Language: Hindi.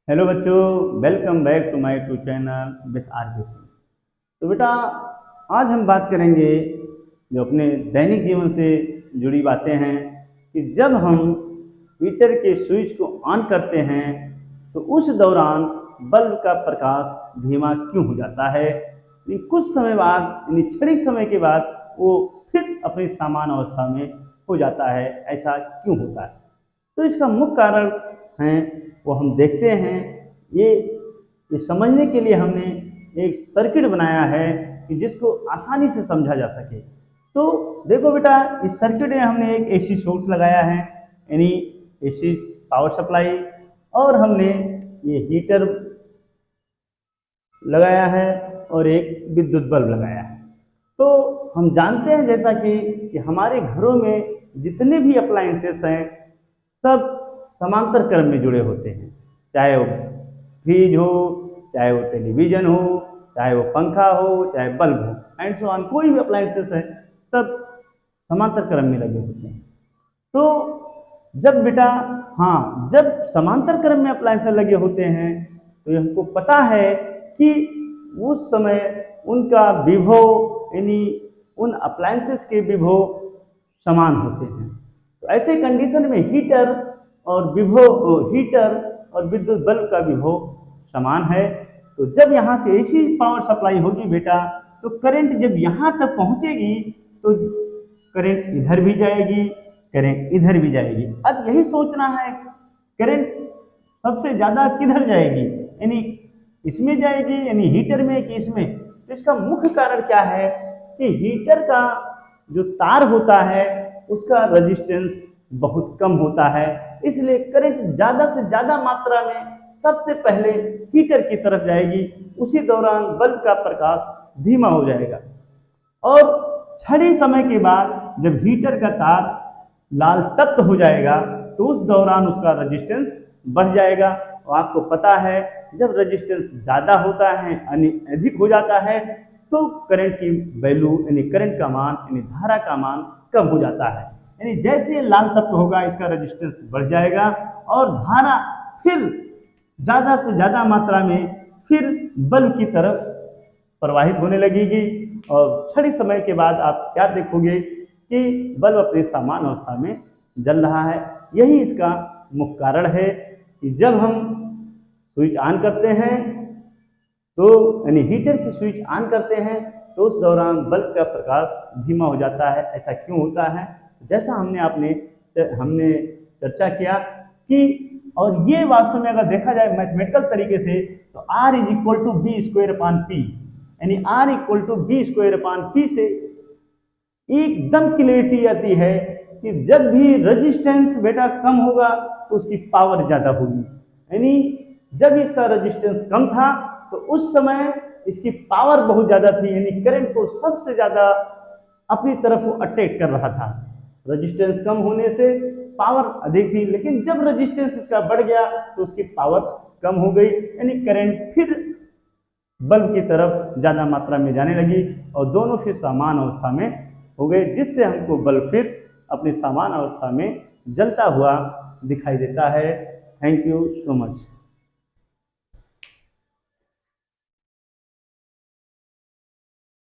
हेलो बच्चों, welcome back to my YouTube channel with RBC. तो बेटा, आज हम बात करेंगे जो अपने दैनिक जीवन से जुड़ी बातें हैं कि जब हम हीटर के स्विच को ऑन करते हैं तो उस दौरान बल्ब का प्रकाश धीमा क्यों हो जाता है। कुछ समय बाद यानी क्षणिक समय के बाद वो फिर अपनी सामान्य अवस्था में हो जाता है। ऐसा क्यों होता है? तो इसका मुख्य कारण है वो हम देखते हैं। ये समझने के लिए हमने एक सर्किट बनाया है कि जिसको आसानी से समझा जा सके। तो देखो बेटा, इस सर्किट में हमने एक एसी सोर्स लगाया है, यानी एसी पावर सप्लाई, और हमने ये हीटर लगाया है और एक विद्युत बल्ब लगाया है। तो हम जानते हैं जैसा कि हमारे घरों में जितने भी अप्लायंसेस हैं सब समांतर क्रम में जुड़े होते हैं, चाहे वो फ्रिज हो, चाहे वो टेलीविज़न हो, चाहे वो पंखा हो, चाहे बल्ब हो, एंड सो ऑन। कोई भी अप्लायंसेस है सब समांतर क्रम में लगे होते हैं। तो जब बेटा जब समांतर क्रम में अप्लायंसेस लगे होते हैं तो हमको पता है कि उस समय उनका विभव यानी उन अप्लायंसेस के विभव समान होते हैं। तो ऐसे कंडीशन में हीटर और विद्युत बल्ब का विभव समान है। तो जब यहाँ से एसी पावर सप्लाई होगी बेटा, तो करंट जब यहाँ तक पहुँचेगी तो करंट इधर भी जाएगी, करंट इधर भी जाएगी। अब यही सोचना है करंट सबसे ज़्यादा किधर जाएगी, यानी इसमें जाएगी यानी हीटर में कि इसमें। तो इसका मुख्य कारण क्या है कि हीटर का जो तार होता है उसका रेजिस्टेंस बहुत कम होता है, इसलिए करंट ज़्यादा से ज़्यादा मात्रा में सबसे पहले हीटर की तरफ जाएगी। उसी दौरान बल्ब का प्रकाश धीमा हो जाएगा और क्षणिक समय के बाद जब हीटर का तार लाल तप्त हो जाएगा तो उस दौरान उसका रेजिस्टेंस बढ़ जाएगा। और आपको पता है जब रेजिस्टेंस ज़्यादा होता है यानी अधिक हो जाता है तो करंट की वैल्यू यानी करंट का मान यानी धारा का मान कम हो जाता है। यानी जैसे लाल तत्व होगा इसका रेजिस्टेंस बढ़ जाएगा और धारा फिर ज़्यादा से ज़्यादा मात्रा में फिर बल्ब की तरफ प्रवाहित होने लगेगी और क्षणिक समय के बाद आप क्या देखोगे कि बल्ब अपनी सामान्य अवस्था में जल रहा है। यही इसका मुख्य कारण है कि जब हम स्विच ऑन करते हैं तो यानी हीटर की स्विच ऑन करते हैं तो उस दौरान बल्ब का प्रकाश धीमा हो जाता है। ऐसा क्यों होता है? जैसा हमने चर्चा किया कि और ये वास्तव में अगर देखा जाए मैथमेटिकल तरीके से तो R is equal to B square upon P, यानी R equal to B square upon P से एकदम क्लियरिटी आती है कि जब भी रेजिस्टेंस बेटा कम होगा तो उसकी पावर ज़्यादा होगी। यानी जब इसका रेजिस्टेंस कम था तो उस समय इसकी पावर बहुत ज़्यादा थी, यानी करंट को सबसे ज़्यादा अपनी तरफ वो अटैक कर रहा था। रेजिस्टेंस कम होने से पावर अधिक थी, लेकिन जब रेजिस्टेंस इसका बढ़ गया तो उसकी पावर कम हो गई, यानी करंट फिर बल्ब की तरफ ज़्यादा मात्रा में जाने लगी और दोनों फिर समान अवस्था में हो गए, जिससे हमको बल्ब फिर अपनी समान अवस्था में जलता हुआ दिखाई देता है। Thank you so much.